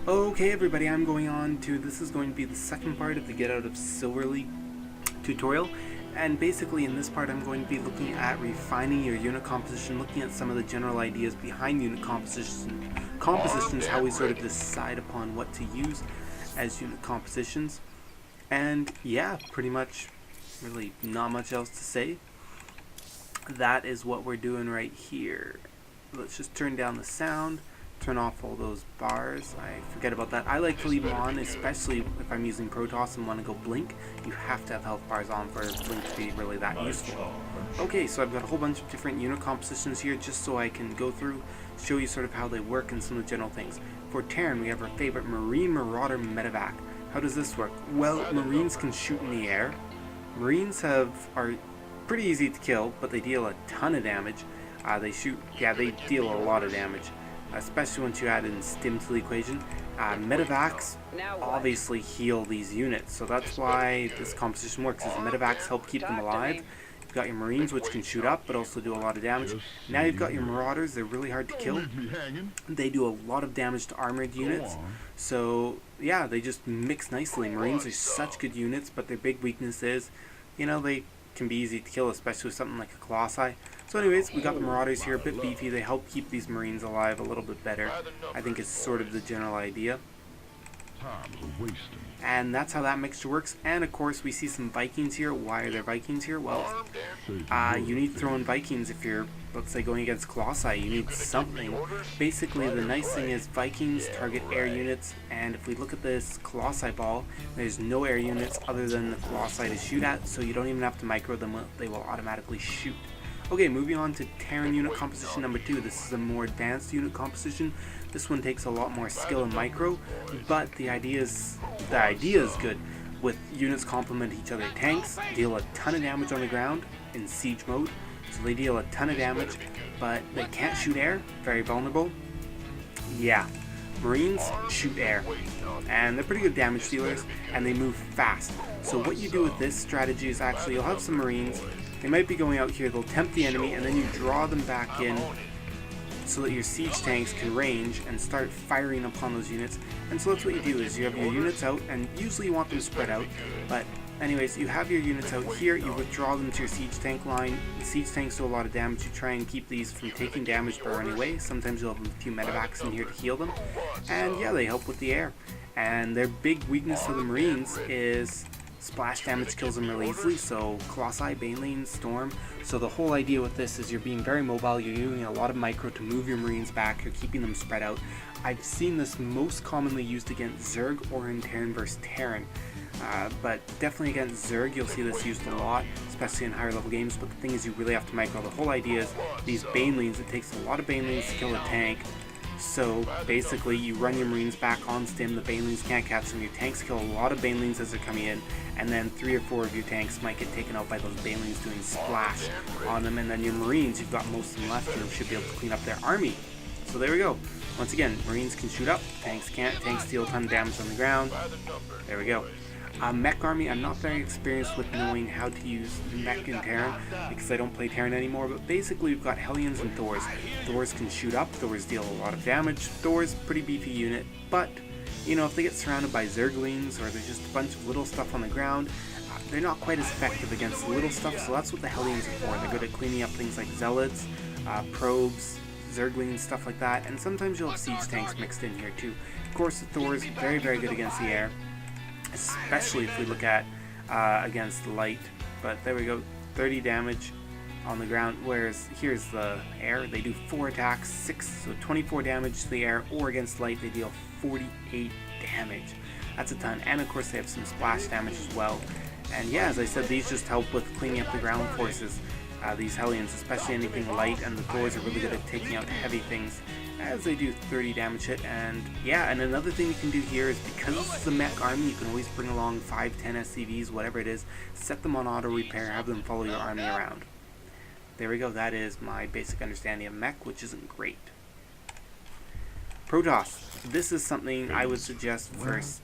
Okay everybody, this is going to be the second part of the Get Out of Silver League tutorial, and basically in this part I'm going to be looking at refining your unit composition, looking at some of the general ideas behind unit compositions, how we sort of decide upon what to use as unit compositions, and yeah, pretty much, really not much else to say. That is what we're doing right here. Let's just turn down the sound. Turn off all those bars. I forget about that. I like to leave them on, especially if I'm using Protoss and want to go blink. You have to have health bars on for blink to be really that useful. Okay, so I've got a whole bunch of different unit compositions here just so I can go through, show you sort of how they work and some of the general things. For Terran, we have our favorite Marine Marauder Medevac. How does this work? Well, Marines can shoot in the air. Marines are pretty easy to kill, but they deal a ton of damage. They deal a lot of damage, especially once you add in stim to the equation. Medevacs obviously heal these units, so that's why this composition works, is medevacs help keep them alive. You've got your Marines, which can shoot up but also do a lot of damage. Now you've got your Marauders. They're really hard to kill. They do a lot of damage to armored units, so yeah, they just mix nicely. Marines are such good units, but their big weakness is, they can be easy to kill, especially with something like a Colossi. So anyways, we got the Marauders here, a bit beefy. They help keep these Marines alive a little bit better. I think it's sort of the general idea. And that's how that mixture works. And of course, we see some Vikings here. Why are there Vikings here? Well, you need to throw in Vikings if you're, let's say, going against Colossi. You need something. Basically, the nice thing is Vikings target air units, and if we look at this Colossi ball, there's no air units other than the Colossi to shoot at, so you don't even have to micro them. They will automatically shoot. Okay, moving on to Terran unit composition number 2. This is a more advanced unit composition. This one takes a lot more skill and micro, but the idea is good. With units complement each other. Tanks deal a ton of damage on the ground in siege mode, so they deal a ton of damage, but they can't shoot air. Very vulnerable. Yeah, Marines shoot air, and they're pretty good damage dealers, and they move fast. So what you do with this strategy is actually you'll have some Marines. They might be going out here, they'll tempt the enemy, and then you draw them back in so that your siege tanks can range and start firing upon those units. And so that's what you do, is you have your units out, and usually you want them spread out, but anyways, you have your units out here, you withdraw them to your siege tank line. The siege tanks do a lot of damage. You try and keep these from taking damage by running away. Sometimes you'll have a few medevacs in here to heal them, and yeah, they help with the air. And their big weakness of the Marines is splash damage kills them really easily, so Colossi, Banelings, Storm. So the whole idea with this is you're being very mobile, you're using a lot of micro to move your Marines back, you're keeping them spread out. I've seen this most commonly used against Zerg or in Terran versus Terran, but definitely against Zerg you'll see this used a lot, especially in higher level games, but the thing is you really have to micro. The whole idea is these Banelings, it takes a lot of Banelings to kill a tank. So basically you run your Marines back on stim, the Banelings can't catch them, your tanks kill a lot of Banelings as they're coming in, and then 3 or 4 of your tanks might get taken out by those Banelings doing splash on them, and then your Marines, you've got most of them left, and you should be able to clean up their army. So there we go. Once again, Marines can shoot up, tanks can't, tanks deal a ton of damage on the ground. There we go. Mech army, I'm not very experienced with knowing how to use Mech in Terran because I don't play Terran anymore, but basically we've got Hellions and Thors. Thors can shoot up, Thors deal a lot of damage. Thors, pretty beefy unit, but if they get surrounded by Zerglings or there's just a bunch of little stuff on the ground, they're not quite as effective against little stuff, so that's what the Hellions are for. They're good at cleaning up things like Zealots, probes, Zerglings, stuff like that, and sometimes you'll have siege tanks mixed in here too. Of course, the Thors, very, very good against the air, especially if we look at against light, but there we go, 30 damage on the ground, whereas here's the air, they do 4 attacks, 6, so 24 damage to the air, or against light they deal 48 damage. That's a ton, and of course they have some splash damage as well. And yeah, as I said, these just help with cleaning up the ground forces. These Hellions, especially anything light, and the Thors are really good at taking out heavy things, as they do 30 damage hit. And yeah, and another thing you can do here is, because this is a Mech army, you can always bring along 5, 10 SCVs, whatever it is, set them on auto repair, have them follow your army around. There we go, that is my basic understanding of Mech, which isn't great. Protoss, this is something I would suggest versus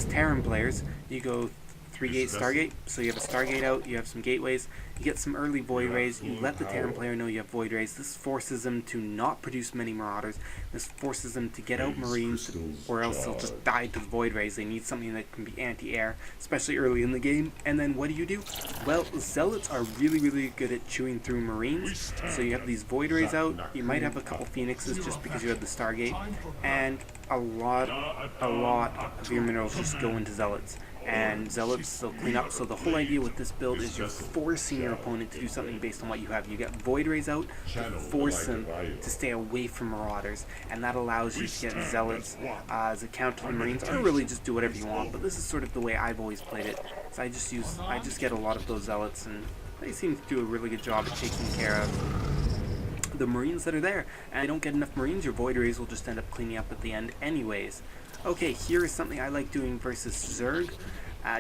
Terran players. You go 3-gate Stargate. So you have a Stargate out, you have some gateways, you get some early Void Rays, you let the Terran player know you have Void Rays. This forces them to not produce many Marauders. This forces them to get out Marines, or else they'll just die to the Void Rays. They need something that can be anti-air, especially early in the game. And then what do? Well, Zealots are really, really good at chewing through Marines. So you have these Void Rays out, you might have a couple Phoenixes just because you have the Stargate, and a lot of your minerals just go into Zealots. And Zealots will clean up. So the whole idea with this build is you're forcing your opponent to do something based on what you have. You get Void Rays out to force them to stay away from Marauders, and that allows you to get Zealots as a counter to the Marines, or really just do whatever you want. But this is sort of the way I've always played it. So I just get a lot of those Zealots, and they seem to do a really good job at taking care of the Marines that are there. And if you don't get enough Marines, your Void Rays will just end up cleaning up at the end anyways. Okay, here is something I like doing versus Zerg.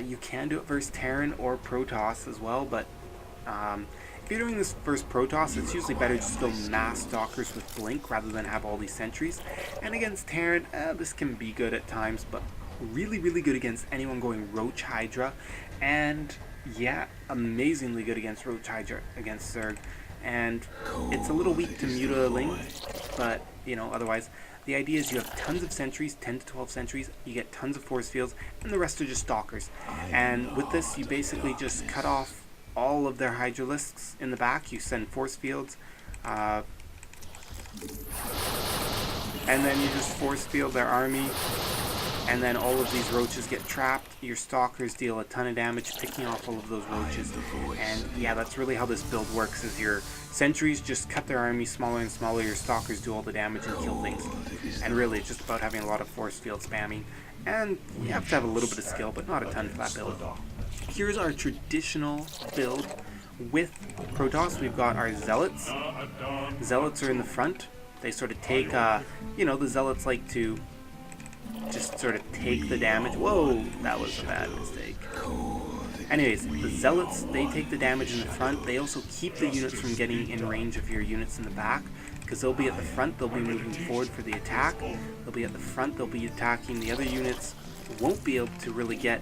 You can do it versus Terran or Protoss as well, but if you're doing this versus Protoss, it's usually better just to go mass Stalkers with Blink rather than have all these sentries. And against Terran, this can be good at times, but really, really good against anyone going Roach Hydra. And yeah, amazingly good against Roach Hydra against Zerg. And it's a little weak to Mutiling, but, you know, otherwise, the idea is you have tons of sentries, 10 to 12 sentries, you get tons of force fields, and the rest are just Stalkers. And with this, you basically just cut off all of their Hydralisks in the back, you send force fields, and then you just force field their army, and then all of these roaches get trapped. Your Stalkers deal a ton of damage picking off all of those roaches. And yeah, that's really how this build works, is your sentries just cut their army smaller and smaller, your Stalkers do all the damage and kill things. And really, it's just about having a lot of force field spamming. And you have to have a little bit of skill, but not a ton for that build. Here's our traditional build with Protoss. We've got our Zealots. Zealots are in the front. They sort of take, you know, the Zealots like to just sort of take the damage. Whoa, that was a bad mistake. Anyways, the Zealots, they take the damage in the front. They also keep the units from getting in range of your units in the back, because they'll be at the front, they'll be moving forward for the attack. They'll be at the front, they'll be attacking. The other units won't be able to really get,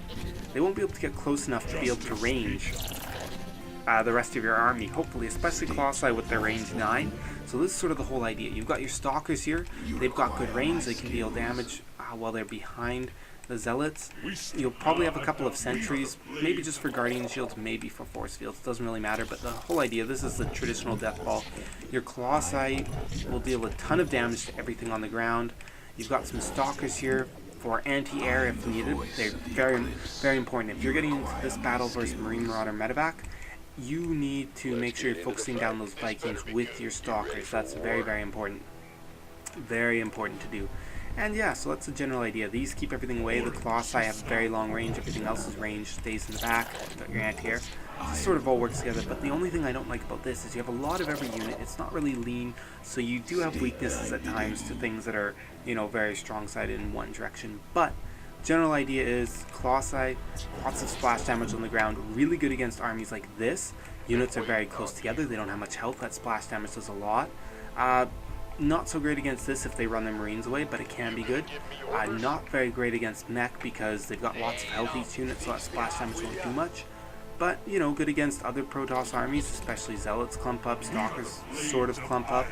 they won't be able to get close enough to be able to range the rest of your army, hopefully, especially Colossi with their range 9. So this is sort of the whole idea. You've got your Stalkers here, they've got good range, they can deal damage while they're behind the Zealots. You'll probably have a couple of sentries, maybe just for Guardian Shields, maybe for Force Fields, doesn't really matter, but the whole idea, this is the traditional death ball. Your Colossi will deal a ton of damage to everything on the ground. You've got some Stalkers here for anti-air if needed. They're very, very important. If you're getting into this battle versus Marine Marauder Medevac, you need to make sure you're focusing down those Vikings with your Stalkers. That's very, very important. Very important to do. And yeah, so that's the general idea. These keep everything away. The Colossi have very long range. Everything else's range stays in the back. You've got your anti-air. It sort of all works together. But the only thing I don't like about this is you have a lot of every unit. It's not really lean, so you do have weaknesses at times to things that are, you know, very strong-sided in one direction. But general idea is Colossi, lots of splash damage on the ground, really good against armies like this. Units are very close together. They don't have much health. That splash damage does a lot. Not so great against this if they run their Marines away, but it can be good. Not very great against Mech because they've got lots of health each unit, so that splash damage won't do much. But, you know, good against other Protoss armies, especially Zealots clump up, Stalkers sort of clump up.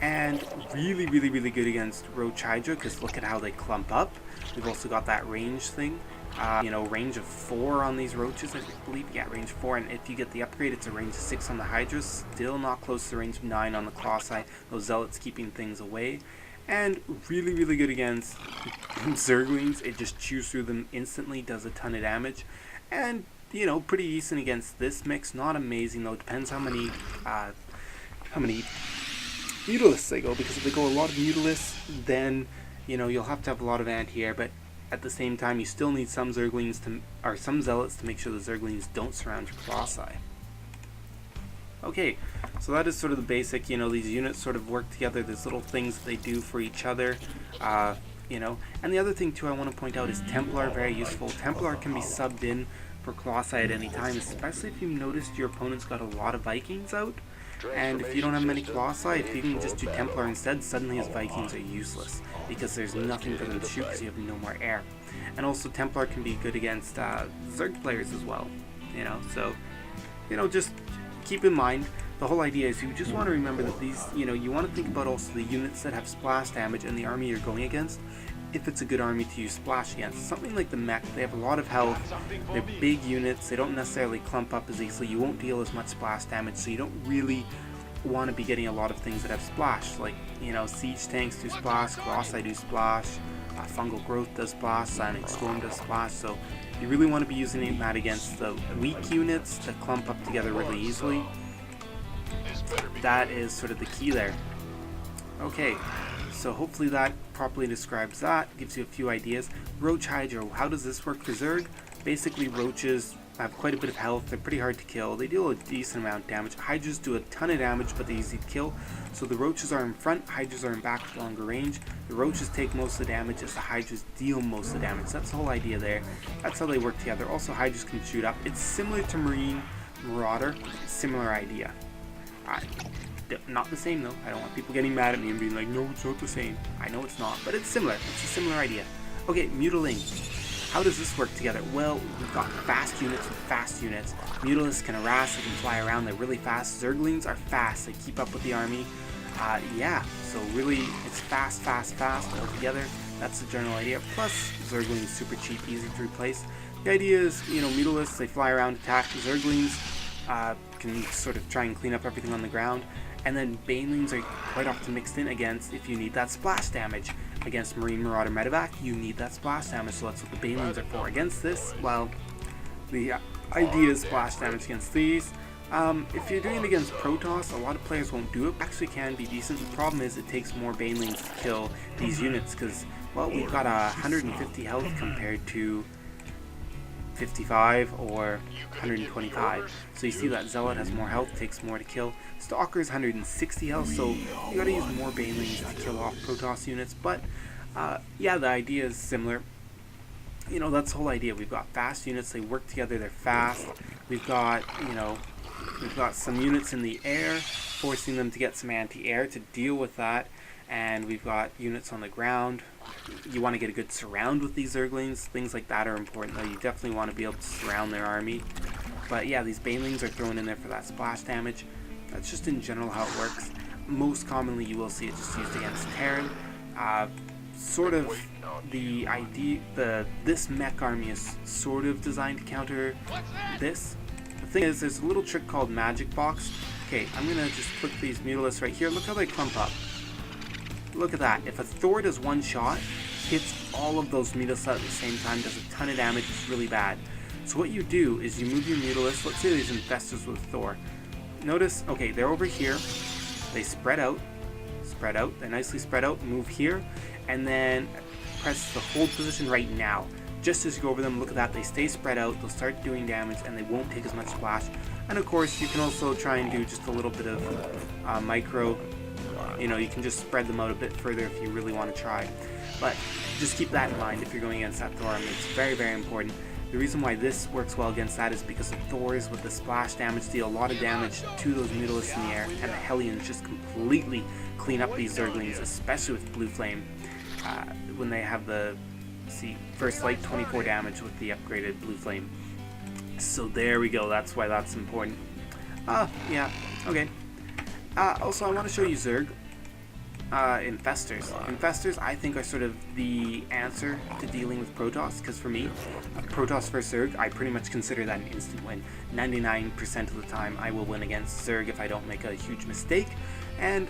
And really, really, really good against Roach Hydra, because look at how they clump up. We've also got that range thing. You know, range of 4 on these Roaches, I believe. Yeah, range 4, and if you get the upgrade, it's a range of 6 on the Hydras. Still not close to range of 9 on the Colossi. Those Zealots keeping things away. And really, really good against Zerglings. It just chews through them instantly, does a ton of damage. And, you know, pretty decent against this mix. Not amazing, though. Depends how many Mutalisks they go, because if they go a lot of Mutalisks, then, you know, you'll have to have a lot of anti-air, but at the same time, you still need some Zerglings or some Zealots to make sure the Zerglings don't surround your Colossi. Okay, so that is sort of the basic, you know, these units sort of work together, there's little things that they do for each other, you know. And the other thing too I want to point out is Templar, very useful. Templar can be subbed in for Colossi at any time, especially if you've noticed your opponent's got a lot of Vikings out. And if you don't have many Colossi, if you can just do Templar instead, suddenly his Vikings are useless, because there's nothing for them to shoot because you have no more air. And also Templar can be good against Zerg players as well, so, just keep in mind, the whole idea is you just want to remember that these, you want to think about also the units that have splash damage and the army you're going against, if it's a good army to use splash against. Something like the Mech, they have a lot of health, they're big units, they don't necessarily clump up as easily, you won't deal as much splash damage, so you don't really want to be getting a lot of things that have splash, like, siege tanks do splash, Colossi do splash, fungal growth does splash, Sonic Storm does splash, so you really want to be using that against the weak units that clump up together really easily. That is sort of the key there. Okay, so hopefully that properly describes that, gives you a few ideas. Roach Hydra, how does this work for Zerg? Basically, roaches have quite a bit of health, they're pretty hard to kill, they deal a decent amount of damage. Hydras do a ton of damage, but they're easy to kill. So the roaches are in front, Hydras are in back with longer range. The roaches take most of the damage as the Hydras deal most of the damage. That's the whole idea there. That's how they work together. Also, Hydras can shoot up. It's similar to Marine Marauder, similar idea. Not the same though. I don't want people getting mad at me and being like, no, it's not the same. I know it's not, but it's similar. It's a similar idea. Okay, Mutiling. How does this work together? Well, we've got fast units with fast units. Mutalisks can harass, they can fly around, they're really fast. Zerglings are fast, they keep up with the army. Yeah, so really, it's fast all together. That's the general idea. Plus, Zerglings super cheap, easy to replace. The idea is, Mutalisks, they fly around, attack. Zerglings can sort of try and clean up everything on the ground. And then Banelings are quite often mixed in against if you need that splash damage. Against Marine Marauder Medevac, you need that splash damage, so that's what the Banelings are for. Against this, well, the idea is splash damage against these. If you're doing it against Protoss, a lot of players won't do it. Actually can be decent. The problem is it takes more Banelings to kill these units because, well, we've got 150 health compared to 55 or 125. So you see that Zealot has more health, takes more to kill. Stalker's 160 health, so you gotta use more Banelings to kill off Protoss units. But yeah, the idea is similar. That's the whole idea. We've got fast units, they work together, they're fast. We've got, we've got some units in the air, forcing them to get some anti-air to deal with that. And we've got units on the ground. You want to get a good surround with these Zerglings. Things like that are important, though. You definitely want to be able to surround their army. But yeah, these Banelings are thrown in there for that splash damage. That's just in general how it works. Most commonly, you will see it just used against Terran. Sort of the idea, this mech army is sort of designed to counter this. The thing is, there's a little trick called Magic Box. Okay, I'm gonna just click these Mutalisks right here. Look how they clump up. Look at that. If a Thor does one shot, hits all of those Mutalisks at the same time, does a ton of damage, it's really bad. So what you do is you move your Mutalisks. Let's say there's Infestors with Thor. Notice, okay, they're over here. They spread out. They're nicely spread out. Move here. And then press the hold position right now. Just as you go over them, look at that. They stay spread out. They'll start doing damage and they won't take as much splash. And of course, you can also try and do just a little bit of micro. You can just spread them out a bit further if you really want to try. But just keep that in mind if you're going against that Thor army. It's very, very important. The reason why this works well against that is because the Thors with the splash damage deal a lot of damage to those Mutalisks in the air, and the Hellions just completely clean up these Zerglings, especially with Blue Flame, when they have the First Light 24 damage with the upgraded Blue Flame. So there we go, that's why that's important. Yeah, okay. Also, I want to show you Zerg. Infestors. Infestors, I think, are sort of the answer to dealing with Protoss, because for me, Protoss versus Zerg, I pretty much consider that an instant win. 99% of the time, I will win against Zerg if I don't make a huge mistake, and,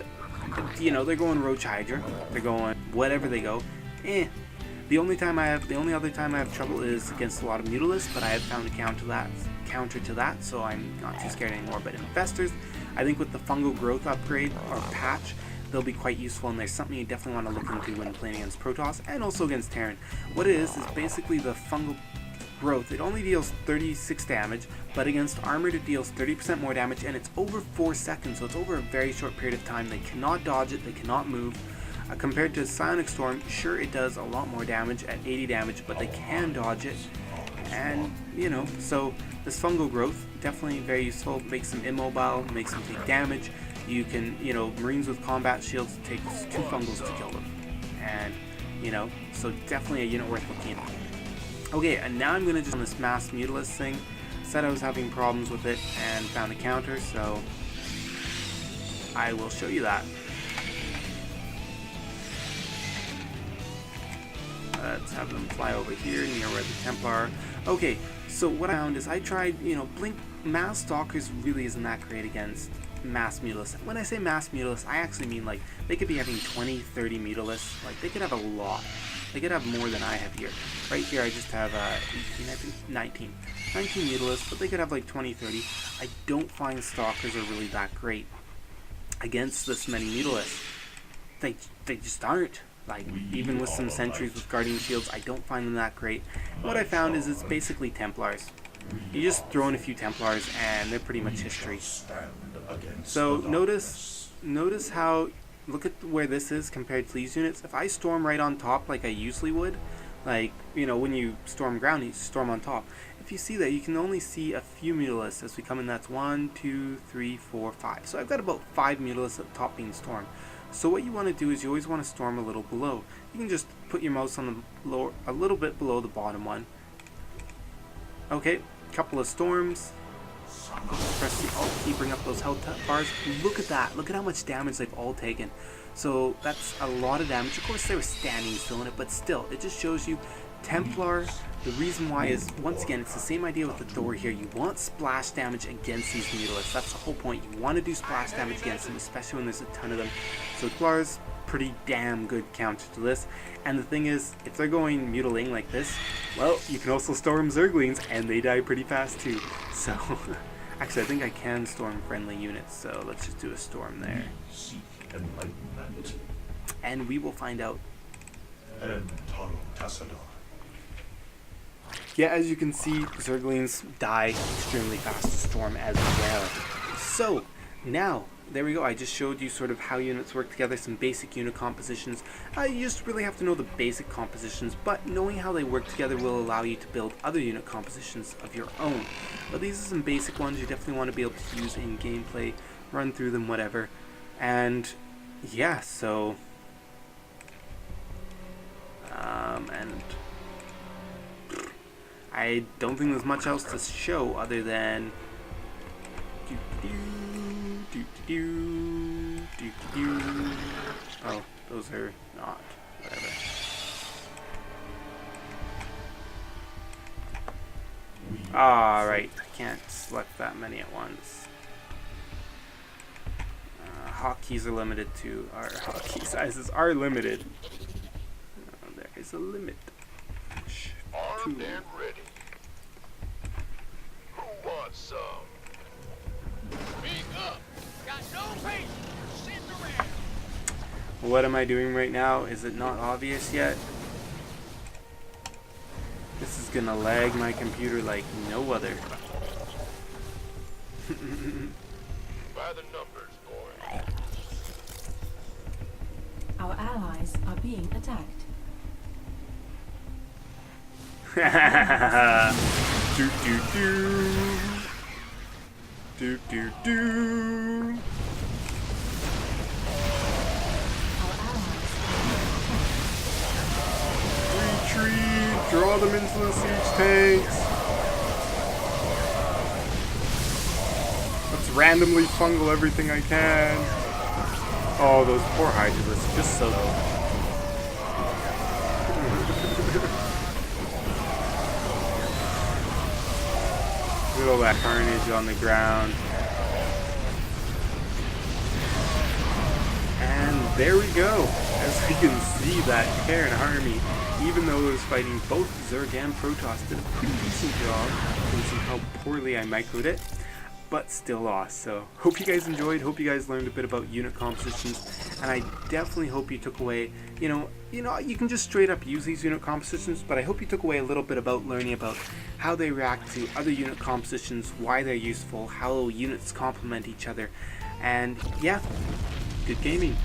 they're going Roach Hydra, they're going whatever they go, The only other time I have trouble is against a lot of Mutalisks, but I have found a counter to that, so I'm not too scared anymore. But Infestors, I think with the fungal growth upgrade or patch, they'll be quite useful, and there's something you definitely want to look into when playing against Protoss and also against Terran. What it is basically the fungal growth. It only deals 36 damage, but against armored it deals 30% more damage, and it's over 4 seconds, so it's over a very short period of time. They cannot dodge it, they cannot move. Compared to Sonic Storm, sure, it does a lot more damage at 80 damage, but they can dodge it. And, you know, so this fungal growth, definitely very useful, makes them immobile, makes them take damage. You can, you know, Marines with combat shields, it takes 2 fungals to kill them. And, you know, so definitely a unit worth looking at. Okay, and now I'm going to just on this mass mutalisks thing. Said I was having problems with it and found a counter, so I will show you that. Let's have them fly over here near where the Templar are. Okay, so what I found is I tried, you know, mass stalkers really isn't that great against mass mutalisks. When I say mass mutalisks, I actually mean like they could be having 20, 30 mutalisks. Like they could have a lot. They could have more than I have here. Right here I just have 18, I think 19 mutalisks, but they could have like 20, 30. I don't find stalkers are really that great against this many mutalisks. They just aren't. Like, even with some sentries with guardian shields, I don't find them that great. What I found is it's basically Templars. You just throw in a few Templars and they're pretty much history. So notice how, look at where this is compared to these units. If I storm right on top like I usually would, like, you know, when you storm ground, you storm on top. If you see that, you can only see a few mutalisks as we come in. That's 1, 2, 3, 4, 5. So I've got about 5 mutalisks at the top being stormed. So what you want to do is you always want to storm a little below. You can just put your mouse on the lower, a little bit below the bottom one. Okay, couple of storms. Press the Alt key, bring up those health bars. Look at that. Look at how much damage they've all taken. So that's a lot of damage. Of course they were standing still in it, but still, it just shows you Templar. The reason why is, once again, it's the same idea with the Thor here. You want splash damage against these mutalisks. That's the whole point. You want to do splash damage against them, especially when there's a ton of them. So Templar's pretty damn good counter to this. And the thing is, if they're going mutiling like this, well, you can also storm Zerglings, and they die pretty fast too. So, actually, I think I can storm friendly units, so let's just do a storm there. And we will find out. Yeah, as you can see, Zerglings die extremely fast to storm as well. So, now, there we go. I just showed you sort of how units work together, some basic unit compositions. You just really have to know the basic compositions, but knowing how they work together will allow you to build other unit compositions of your own. But these are some basic ones you definitely want to be able to use in gameplay, run through them, whatever. And, yeah, so... and I don't think there's much else to show other than oh, those are not, whatever. Alright, I can't select that many at once. Hotkeys are limited to, our hotkey sizes are limited. There is a limit. Armed and ready. Who wants some? Speak up. Got no patience for sitting around. What am I doing right now? Is it not obvious yet? This is gonna lag my computer like no other. By the numbers, boy. Our allies are being attacked. Do do do. Do do do. Our allies Retreat. Draw them into the siege tanks. Let's randomly fungal everything I can. Oh, those poor hydralisks, just so low. Look at all that carnage on the ground. And there we go. As we can see, that Terran army, even though it was fighting both Zerg and Protoss, did a pretty decent job, considering how poorly I microed it, but still lost. So hope you guys enjoyed, hope you guys learned a bit about unit compositions, and I definitely hope you took away, you know, you can just straight up use these unit compositions, but I hope you took away a little bit about learning about how they react to other unit compositions, why they're useful, how units complement each other, and yeah, good gaming.